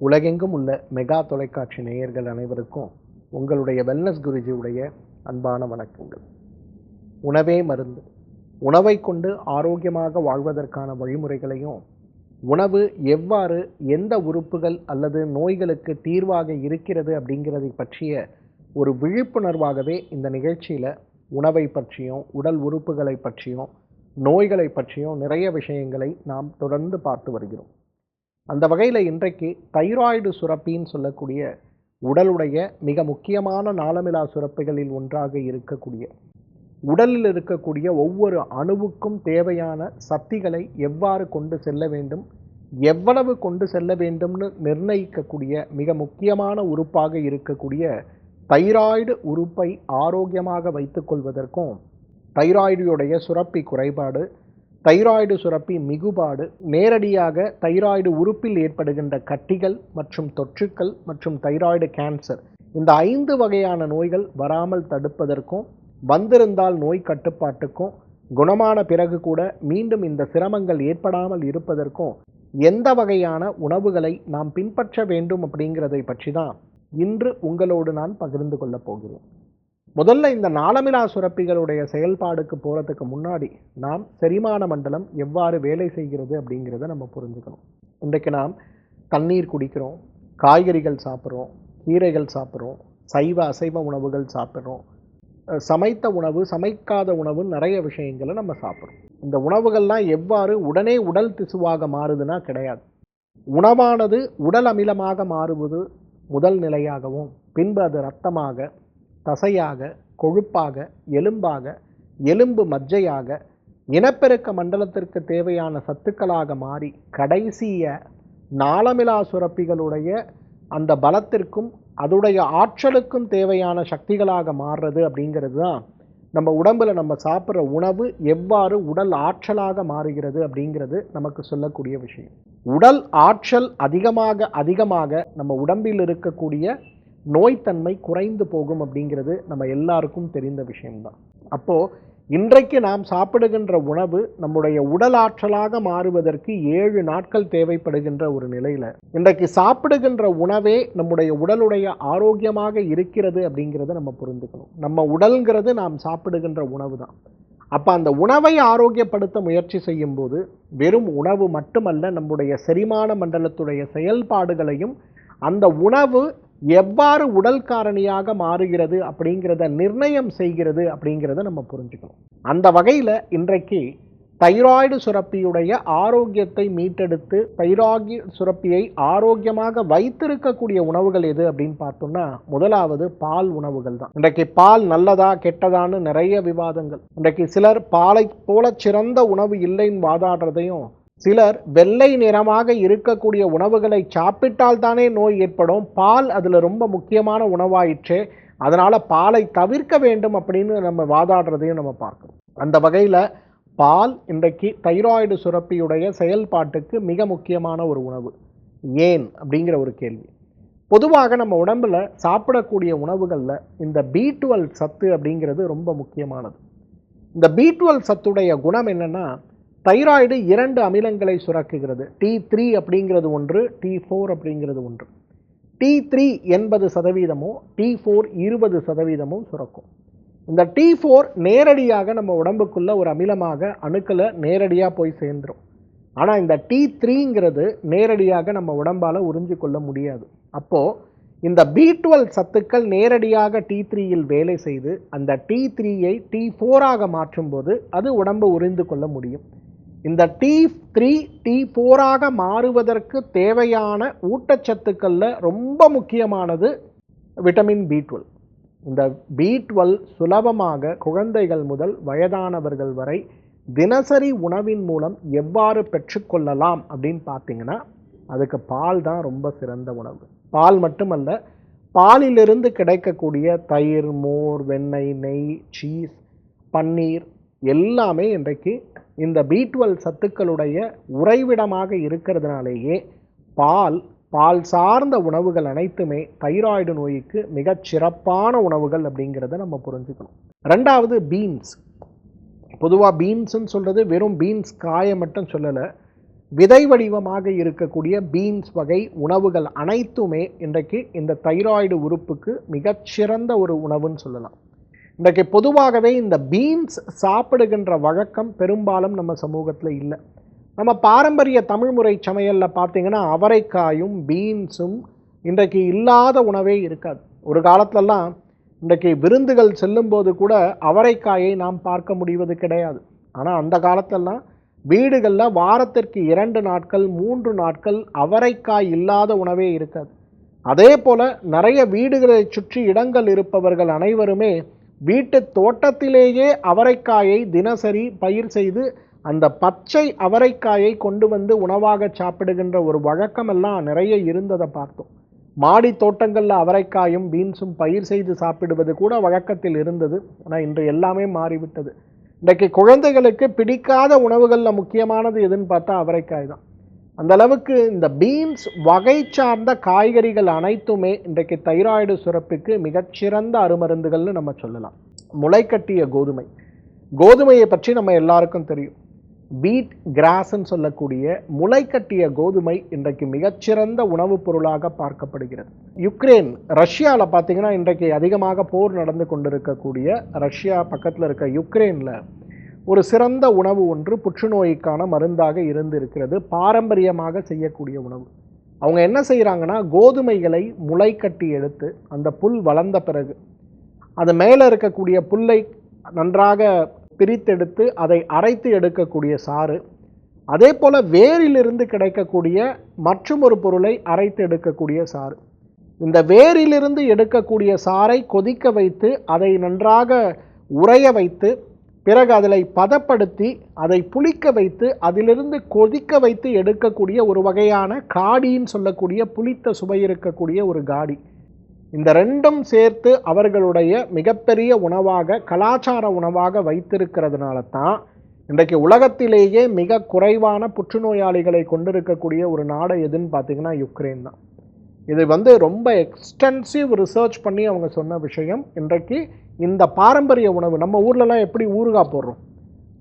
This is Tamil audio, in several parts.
உலகெங்கும் உள்ள மெகா தொலைக்காட்சி நேயர்கள் அனைவருக்கும் உங்களுடைய வெல்னஸ் குருஜியுடைய அன்பான வணக்கங்கள். உணவே மருந்து. உணவை கொண்டு ஆரோக்கியமாக வாழ்வதற்கான வழிமுறைகளையும், உணவு எவ்வாறு எந்த உறுப்புகள் அல்லது நோய்களுக்கு தீர்வாக இருக்கிறது அப்படிங்கிறதை பற்றிய ஒரு விழிப்புணர்வாகவே இந்த நிகழ்ச்சியில் உணவை பற்றியும், உடல் உறுப்புகளை பற்றியும், நோய்களை பற்றியும் நிறைய விஷயங்களை நாம் தொடர்ந்து பார்த்து வருகிறோம். அந்த வகையில் இன்றைக்கு தைராய்டு சுரப்பின்னு சொல்லக்கூடிய உடலுடைய மிக முக்கியமான நாளமிலா சுரப்பிகளில் ஒன்றாக இருக்கக்கூடிய, உடலில் இருக்கக்கூடிய ஒவ்வொரு அணுவுக்கும் தேவையான சக்திகளை எவ்வாறு கொண்டு செல்ல வேண்டும், எவ்வளவு கொண்டு செல்ல வேண்டும்னு நிர்ணயிக்கக்கூடிய மிக முக்கியமான உறுப்பாக இருக்கக்கூடிய தைராய்டு உறுப்பை ஆரோக்கியமாக வைத்துக்கொள்வதற்கும், தைராய்டுடைய சுரப்பி குறைபாடு, தைராய்டு சுரப்பி மிகுபாடு, நேரடியாக தைராய்டு உறுப்பில் ஏற்படுகின்ற கட்டிகள் மற்றும் தொற்றுக்கள் மற்றும் தைராய்டு கேன்சர், இந்த 5 வகையான நோய்கள் வராமல் தடுப்பதற்கும், வந்திருந்தால் நோய் கட்டுப்பாட்டுக்கும், குணமான பிறகு கூட மீண்டும் இந்த சிரமங்கள் ஏற்படாமல் இருப்பதற்கும் எந்த வகையான உணவுகளை நாம் பின்பற்ற வேண்டும் அப்படிங்கிறதை பற்றி தான் இன்று உங்களோடு நான் பகிர்ந்து கொள்ளப் போகிறேன். முதல்ல இந்த நாளமிலா சுரப்பிகளுடைய செயல்பாடுக்கு போகிறதுக்கு முன்னாடி நாம் செரிமான மண்டலம் எவ்வாறு வேலை செய்கிறது அப்படிங்கிறத நம்ம புரிஞ்சுக்கணும். இன்றைக்கு நாம் தண்ணீர் குடிக்கிறோம், காய்கறிகள் சாப்பிட்றோம், கீரைகள் சாப்பிட்றோம், சைவ அசைவ உணவுகள் சாப்பிட்றோம், சமைத்த உணவு சமைக்காத உணவு நிறைய விஷயங்களை நம்ம சாப்பிட்றோம். இந்த உணவுகள்லாம் எவ்வாறு உடனே உடல் திசுவாக மாறுதுன்னா கிடையாது. உணவானது உடல் அமிலமாக மாறுவது முதல் நிலையாகவும், பின்பு அது இரத்தமாக, தசையாக, கொழுப்பாக, எலும்பாக, எலும்பு மஜ்ஜையாக, இனப்பெருக்க மண்டலத்திற்கு தேவையான சத்துக்களாக மாறி கடைசிய நாளமிலா சுரப்பிகளுடைய அந்த பலத்திற்கும் அதுடைய ஆற்றலுக்கும் தேவையான சக்திகளாக மாறுறது அப்படிங்கிறது தான் நம்ம உடம்பில் நம்ம சாப்பிட்ற உணவு எவ்வாறு உடல் ஆற்றலாக மாறுகிறது அப்படிங்கிறது நமக்கு சொல்லக்கூடிய விஷயம். உடல் ஆற்றல் அதிகமாக அதிகமாக நம்ம உடம்பில் இருக்கக்கூடிய நோய்த்தன்மை குறைந்து போகும் அப்படிங்கிறது நம்ம எல்லாருக்கும் தெரிந்த விஷயம்தான். அப்போது இன்றைக்கு நாம் சாப்பிடுகின்ற உணவு நம்முடைய உடல் ஆற்றலாக மாறுவதற்கு 7 நாட்கள் தேவைப்படுகின்ற ஒரு நிலையில் இன்றைக்கு சாப்பிடுகின்ற உணவே நம்முடைய உடலுடைய ஆரோக்கியமாக இருக்கிறது அப்படிங்கிறத நம்ம புரிந்துக்கணும். நம்ம உடல்ங்கிறது நாம் சாப்பிடுகின்ற உணவு தான். அப்போ அந்த உணவை ஆரோக்கியப்படுத்த முயற்சி செய்யும் போது வெறும் உணவு மட்டுமல்ல, நம்முடைய செரிமான மண்டலத்துடைய செயல்பாடுகளையும் அந்த உணவு எவ்வாறு உடல் காரணியாக மாறுகிறது அப்படிங்கிறத நிர்ணயம் செய்கிறது அப்படிங்கிறத நம்ம புரிஞ்சுக்கணும். அந்த வகையில் இன்றைக்கு தைராய்டு சுரப்பியுடைய ஆரோக்கியத்தை மீட்டெடுத்து தைராய்டு சுரப்பியை ஆரோக்கியமாக வைத்திருக்கக்கூடிய உணவுகள் எது அப்படின்னு பார்த்தோம்னா, முதலாவது பால் உணவுகள் தான். இன்றைக்கு பால் நல்லதா கெட்டதான்னு நிறைய விவாதங்கள். இன்றைக்கு சிலர் பாலை போல சிறந்த உணவு இல்லைன்னு வாதாடுறதையும், சிலர் வெள்ளை நிறமாக இருக்கக்கூடிய உணவுகளை சாப்பிட்டால் தானே நோய் ஏற்படும், பால் அதில் ரொம்ப முக்கியமான உணவாயிற்றே, அதனால் பாலை தவிர்க்க வேண்டும் அப்படின்னு நம்ம வாதாடுறதையும் நம்ம பார்க்கணும். அந்த வகையில் பால் இன்றைக்கு தைராய்டு சுரப்பியுடைய செயல்பாட்டுக்கு மிக முக்கியமான ஒரு உணவு. ஏன் அப்படிங்கிற ஒரு கேள்வி. பொதுவாக நம்ம உடம்பில் சாப்பிடக்கூடிய உணவுகளில் இந்த B12 சத்து அப்படிங்கிறது ரொம்ப முக்கியமானது. இந்த B12 சத்துடைய குணம் என்னென்னா, தைராய்டு 2 அமிலங்களை சுரக்குகிறது. T3 அப்படிங்கிறது ஒன்று, T4 அப்படிங்கிறது ஒன்று. T3 80%, T4 20% சுரக்கும். இந்த T4 நேரடியாக நம்ம உடம்புக்குள்ள ஒரு அமிலமாக அணுக்களை நேரடியாக போய் சேர்ந்துடும். ஆனால் இந்த T3ங்கிறது நேரடியாக நம்ம உடம்பால் உறிஞ்சு கொள்ள முடியாது. அப்போது இந்த B12 சத்துக்கள் நேரடியாக T3யில் வேலை செய்து அந்த T3ஐ T4ஆக மாற்றும்போது அது உடம்பு உறிந்து கொள்ள முடியும். இந்த T3 T4ஆக மாறுவதற்கு தேவையான ஊட்டச்சத்துக்களில் ரொம்ப முக்கியமானது விட்டமின் B12. இந்த B12 சுலபமாக குழந்தைகள் முதல் வயதானவர்கள் வரை தினசரி உணவின் மூலம் எவ்வாறு பெற்றுக்கொள்ளலாம் அப்படின்னு பார்த்தீங்கன்னா, அதுக்கு பால் தான் ரொம்ப சிறந்த உணவு. பால் மட்டுமல்ல, பாலிலிருந்து கிடைக்கக்கூடிய தயிர், மோர், வெண்ணெய், நெய், சீஸ், பன்னீர் எல்லாமே இன்றைக்கு இந்த B12 சத்துக்களுடைய உறைவிடமாக இருக்கிறதுனாலேயே பால் சார்ந்த உணவுகள் அனைத்துமே தைராய்டு நோய்க்கு மிகச் சிறப்பான உணவுகள் அப்படிங்கிறத நம்ம புரிஞ்சுக்கணும். ரெண்டாவது பீன்ஸ். பொதுவாக பீன்ஸ்ன்னு சொல்கிறது வெறும் பீன்ஸ் காயை மட்டும் சொல்லலை. விதை வடிவமாக இருக்கக்கூடிய பீன்ஸ் வகை உணவுகள் அனைத்துமே இன்றைக்கு இந்த தைராய்டு உறுப்புக்கு மிகச்சிறந்த ஒரு உணவுன்னு சொல்லலாம். இன்றைக்கு பொதுவாகவே இந்த பீன்ஸ் சாப்பிடுகின்ற வழக்கம் பெரும்பாலும் நம்ம சமூகத்தில் இல்லை. நம்ம பாரம்பரிய தமிழ்முறை சமையலில் பார்த்தீங்கன்னா அவரைக்காயும் பீன்ஸும் இன்றைக்கு இல்லாத உணவே இருக்காது. ஒரு காலத்துலலாம் இன்றைக்கு விருந்துகள் செல்லும்போது கூட அவரைக்காயை நாம் பார்க்க முடிவது கிடையாது. ஆனால் அந்த காலத்திலலாம் வீடுகளில் வாரத்திற்கு 2 நாட்கள் 3 நாட்கள் அவரைக்காய் இல்லாத உணவே இருக்காது. அதே போல் நிறைய வீடுகளை சுற்றி இடங்கள் இருப்பவர்கள் அனைவருமே வீட்டு தோட்டத்திலேயே அவரைக்காயை தினசரி பயிர் செய்து அந்த பச்சை அவரைக்காயை கொண்டு வந்து உணவாக சாப்பிடுகின்ற ஒரு வழக்கமெல்லாம் நிறைய இருந்ததை பார்த்தோம். மாடி தோட்டங்களில் அவரைக்காயும் பீன்ஸும் பயிர் செய்து சாப்பிடுவது கூட வழக்கத்தில் இருந்தது. ஆனால் இன்று எல்லாமே மாறிவிட்டது. இன்றைக்கு குழந்தைகளுக்கு பிடிக்காத உணவுகளில் முக்கியமானது எதுன்னு பார்த்தா அவரைக்காய் தான். அந்த அளவுக்கு இந்த பீன்ஸ் வகை சார்ந்த காய்கறிகள் அனைத்துமே இன்றைக்கு தைராய்டு சுரப்புக்கு மிகச்சிறந்த அருமருந்துகள்னு நம்ம சொல்லலாம். முளைக்கட்டிய கோதுமை, கோதுமையை பற்றி நம்ம எல்லாருக்கும் தெரியும். வீட் கிராஸ்ன்னு சொல்லக்கூடிய முளைக்கட்டிய கோதுமை இன்றைக்கு மிகச்சிறந்த உணவுப் பொருளாக பார்க்கப்படுகிறது. யுக்ரைன் ரஷ்யாவில் பார்த்தீங்கன்னா இன்றைக்கு அதிகமாக போர் நடந்து கொண்டிருக்கக்கூடிய ரஷ்யா பக்கத்தில் இருக்க யுக்ரைனில் ஒரு சிறந்த உணவு ஒன்று புற்றுநோய்க்கான மருந்தாக இருந்திருக்கிறது. பாரம்பரியமாக செய்யக்கூடிய உணவு. அவங்க என்ன செய்கிறாங்கன்னா கோதுமைகளை முளைக்கட்டி எடுத்து அந்த புல் வளர்ந்த பிறகு அது மேலே இருக்கக்கூடிய புல்லை நன்றாக பிரித்தெடுத்து அதை அரைத்து எடுக்கக்கூடிய சாறு, அதே போல் வேரிலிருந்து கிடைக்கக்கூடிய மற்றும் ஒரு பொருளை அரைத்து எடுக்கக்கூடிய சாறு. இந்த வேரிலிருந்து எடுக்கக்கூடிய சாறை கொதிக்க வைத்து அதை நன்றாக உறைய வைத்து பிறகு அதில் பதப்படுத்தி அதை புளிக்க வைத்து அதிலிருந்து கொதிக்க வைத்து எடுக்கக்கூடிய ஒரு வகையான காடின்னு சொல்லக்கூடிய புளித்த சுவை இருக்கக்கூடிய ஒரு காடி. இந்த ரெண்டும் சேர்த்து அவர்களுடைய மிகப்பெரிய உணவாக கலாச்சார உணவாக வைத்திருக்கிறதுனால தான் இன்றைக்கு உலகத்திலேயே மிக குறைவான புற்றுநோயாளிகளை கொண்டிருக்கக்கூடிய ஒரு நாடு எதுன்னு பார்த்தீங்கன்னா யுக்ரைன் தான். இது ரொம்ப எக்ஸ்டென்சிவ் ரிசர்ச் பண்ணி அவங்க சொன்ன விஷயம். இன்றைக்கு இந்த பாரம்பரிய உணவு நம்ம ஊர்லலாம் எப்படி ஊறுகாய் போடுறோம்,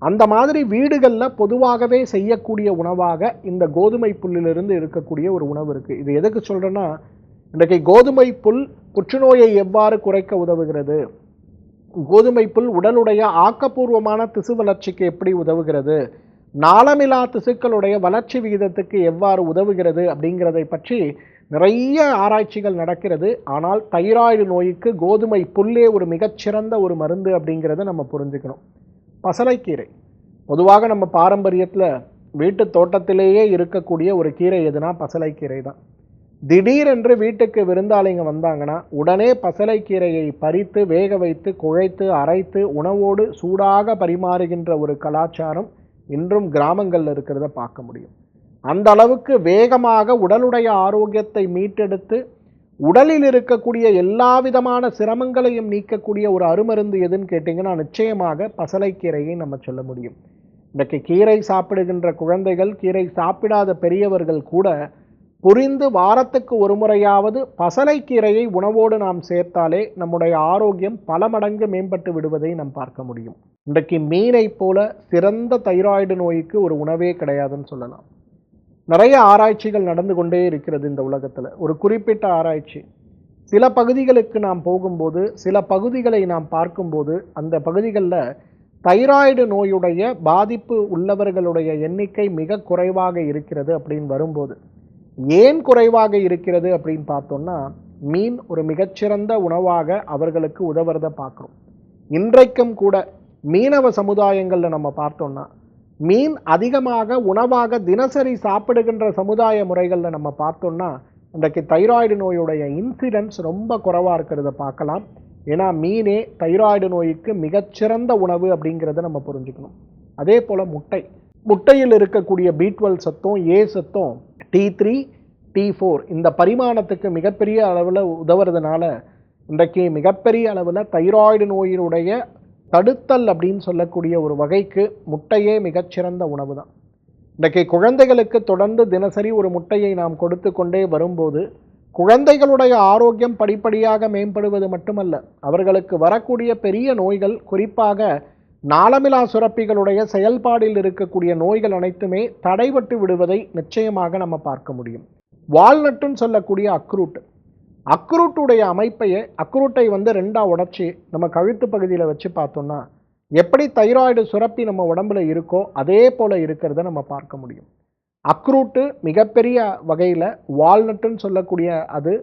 அந்த மாதிரி வீடுகளில் பொதுவாகவே செய்யக்கூடிய உணவாக இந்த கோதுமை புல்லிலிருந்து இருக்கக்கூடிய ஒரு உணவு இருக்குது. இது எதுக்கு சொல்கிறேன்னா, இன்றைக்கு கோதுமை புல் புற்றுநோயை எவ்வாறு குறைக்க உதவுகிறது, கோதுமை புல் உடலுடைய ஆக்கப்பூர்வமான திசு வளர்ச்சிக்கு எப்படி உதவுகிறது, நாளமிலா திசுக்களுடைய வளர்ச்சி விகிதத்துக்கு எவ்வாறு உதவுகிறது அப்படிங்கிறதை பற்றி நிறைய ஆராய்ச்சிகள் நடக்கிறது. ஆனால் தைராய்டு நோய்க்கு கோதுமை புல்லே ஒரு மிகச்சிறந்த ஒரு மருந்து அப்படிங்கிறத நம்ம புரிஞ்சுக்கணும். பசலைக்கீரை பொதுவாக நம்ம பாரம்பரியத்தில் வீட்டு தோட்டத்திலேயே இருக்கக்கூடிய ஒரு கீரை எதுனா பசலைக்கீரை தான். திடீரென்று வீட்டுக்கு விருந்தாளிங்க வந்தாங்கன்னா உடனே பசலைக்கீரையை பறித்து வேக வைத்து குழைத்து அரைத்து உணவோடு சூடாக பரிமாறுகின்ற ஒரு கலாச்சாரம் இன்றும் கிராமங்களில் இருக்கிறத பார்க்க முடியும். அந்த அளவுக்கு வேகமாக உடலுடைய ஆரோக்கியத்தை மீட்டெடுத்து உடலில் இருக்கக்கூடிய எல்லா விதமான சிரமங்களையும் நீக்கக்கூடிய ஒரு அருமருந்து எதுன்னு கேட்டிங்கன்னா நிச்சயமாக பசலைக்கீரையை நம்ம சொல்ல முடியும். இன்றைக்கு கீரை சாப்பிடுகின்ற குழந்தைகள், கீரை சாப்பிடாத பெரியவர்கள் கூட புரிந்து வாரத்துக்கு ஒரு முறையாவது பசலைக்கீரையை உணவோடு நாம் சேர்த்தாலே நம்முடைய ஆரோக்கியம் பல மடங்கு மேம்பட்டு விடுவதை நாம் பார்க்க முடியும். இன்றைக்கு மீனை போல சிறந்த தைராய்டு நோய்க்கு ஒரு உணவே கிடையாதுன்னு சொல்லலாம். நிறைய ஆராய்ச்சிகள் நடந்து கொண்டே இருக்கிறது இந்த உலகத்தில். ஒரு குறிப்பிட்ட ஆராய்ச்சி சில பகுதிகளுக்கு நாம் போகும்போது, சில பகுதிகளை நாம் பார்க்கும்போது அந்த பகுதிகளில் தைராய்டு நோயுடைய பாதிப்பு உள்ளவர்களுடைய எண்ணிக்கை மிக குறைவாக இருக்கிறது அப்படின்னு வரும்போது, ஏன் குறைவாக இருக்கிறது அப்படின்னு பார்த்தோம்னா, மீன் ஒரு மிகச்சிறந்த உணவாக அவர்களுக்கு உதவுறதை பார்க்குறோம். இன்றைக்கும் கூட மீனவ சமுதாயங்களில் நம்ம பார்த்தோம்னா மீன் அதிகமாக உணவாக தினசரி சாப்பிடுகின்ற சமுதாய முறைகளில் நம்ம பார்த்தோம்னா இன்றைக்கு தைராய்டு நோயுடைய இன்சிடென்ஸ் ரொம்ப குறைவாக இருக்கிறத பார்க்கலாம். ஏன்னா மீனே தைராய்டு நோய்க்கு மிகச்சிறந்த உணவு அப்படிங்கிறத நம்ம புரிஞ்சுக்கணும். அதே போல் முட்டையில் இருக்கக்கூடிய B12 சத்தும் ஏ சத்தும் T3 T4 இந்த பரிமாணத்துக்கு மிகப்பெரிய அளவில் உதவுறதுனால இன்றைக்கு மிகப்பெரிய அளவில் தைராய்டு நோயினுடைய தடுத்தல் அப்படின்னு சொல்லக்கூடிய ஒரு வகைக்கு முட்டையே மிகச்சிறந்த உணவு தான். இன்றைக்கு குழந்தைகளுக்கு தொடர்ந்து தினசரி ஒரு முட்டையை நாம் கொடுத்து கொண்டே வரும்போது குழந்தைகளுடைய ஆரோக்கியம் படிப்படியாக மேம்படுவது மட்டுமல்ல, அவர்களுக்கு வரக்கூடிய பெரிய நோய்கள், குறிப்பாக நாளமிலா சுரப்பிகளுடைய செயல்பாடில் இருக்கக்கூடிய நோய்கள் அனைத்துமே தடைபட்டு விடுவதை நிச்சயமாக நம்ம பார்க்க முடியும். வால்நட்டுன்னு சொல்லக்கூடிய அக்ரூட்டுடைய அமைப்பையே அக்ரூட்டை வந்து ரெண்டாக உடைச்சி நம்ம கழுத்து பகுதியில் வச்சு பார்த்தோம்னா எப்படி தைராய்டு சுரப்பி நம்ம உடம்புல இருக்கோ அதே போல் இருக்கிறத நம்ம பார்க்க முடியும். அக்ரூட்டு மிகப்பெரிய வகையில் வால்நட்டுன்னு சொல்லக்கூடிய அது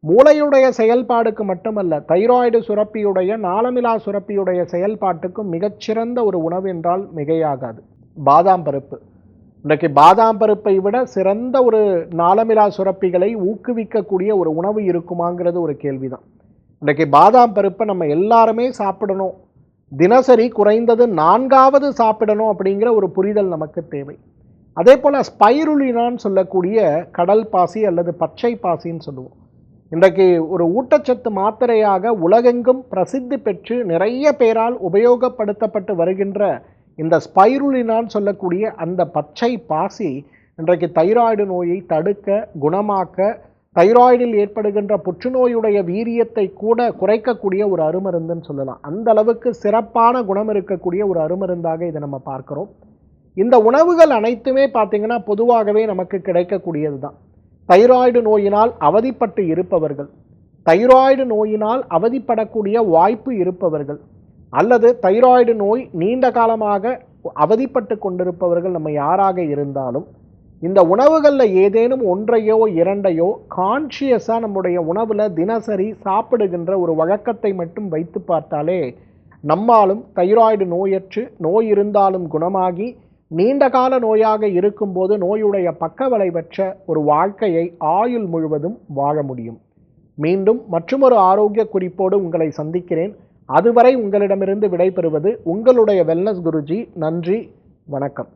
மூளையுடைய செயல்பாடுக்கு மட்டுமல்ல, தைராய்டு சுரப்பியுடைய நாளமிலா சுரப்பியுடைய செயல்பாட்டுக்கும் மிகச்சிறந்த ஒரு உணவு என்றால் மிகையாகாது. பாதாம் பருப்பு. இன்றைக்கு பாதாம் பருப்பை விட சிறந்த ஒரு நாளமிலா சுரப்பிகளை ஊக்குவிக்கக்கூடிய ஒரு உணவு இருக்குமாங்கிறது ஒரு கேள்விதான். இன்றைக்கு பாதாம் பருப்பை நம்ம எல்லாருமே சாப்பிடணும், தினசரி குறைந்தது 4ஆவது சாப்பிடணும் அப்படிங்கிற ஒரு புரிதல் நமக்கு தேவை. அதே போல் ஸ்பைருலினான்னு சொல்லக்கூடிய கடல் பாசி அல்லது பச்சை பாசின்னு சொல்லுவோம். இன்றைக்கு ஒரு ஊட்டச்சத்து மாத்திரையாக உலகெங்கும் பிரசித்தி பெற்று நிறைய பேரால் உபயோகப்படுத்தப்பட்டு வருகின்ற இந்த ஸ்பைருலினான்னு சொல்லக்கூடிய அந்த பச்சை பாசி இன்றைக்கு தைராய்டு நோயை தடுக்க, குணமாக்க, தைராய்டில் ஏற்படுகின்ற புற்றுநோயுடைய வீரியத்தை கூட குறைக்கக்கூடிய ஒரு அருமருந்துன்னு சொல்லலாம். அந்த அளவுக்கு சிறப்பான குணம் இருக்கக்கூடிய ஒரு அருமருந்தாக இதை நம்ம பார்க்கிறோம். இந்த உணவுகள் அனைத்துமே பார்த்திங்கன்னா பொதுவாகவே நமக்கு கிடைக்கக்கூடியது தான். தைராய்டு நோயினால் அவதிப்பட்டு இருப்பவர்கள், தைராய்டு நோயினால் அவதிப்படக்கூடிய வாய்ப்பு இருப்பவர்கள், அல்லது தைராய்டு நோய் நீண்ட காலமாக அவதிப்பட்டு கொண்டிருப்பவர்கள் நம்ம யாராக இருந்தாலும் இந்த உணவுகளில் ஏதேனும் ஒன்றையோ இரண்டையோ கான்ஷியஸாக நம்முடைய உணவில் தினசரி சாப்பிடுகின்ற ஒரு வழக்கத்தை மட்டும் வைத்து பார்த்தாலே நம்மாலும் தைராய்டு நோயற்று, நோய் இருந்தாலும் குணமாகி, நீண்டகால நோயாக இருக்கும்போது நோயுடைய பக்க விளைவற்ற ஒரு வாழ்க்கையை ஆயுள் முழுவதும் வாழ முடியும். மீண்டும் மற்றொரு ஆரோக்கிய குறிப்போடு உங்களை சந்திக்கிறேன். அதுவரை உங்களிடமிருந்து விடைபெறுவது உங்களுடைய வெல்னஸ் குருஜி. நன்றி, வணக்கம்.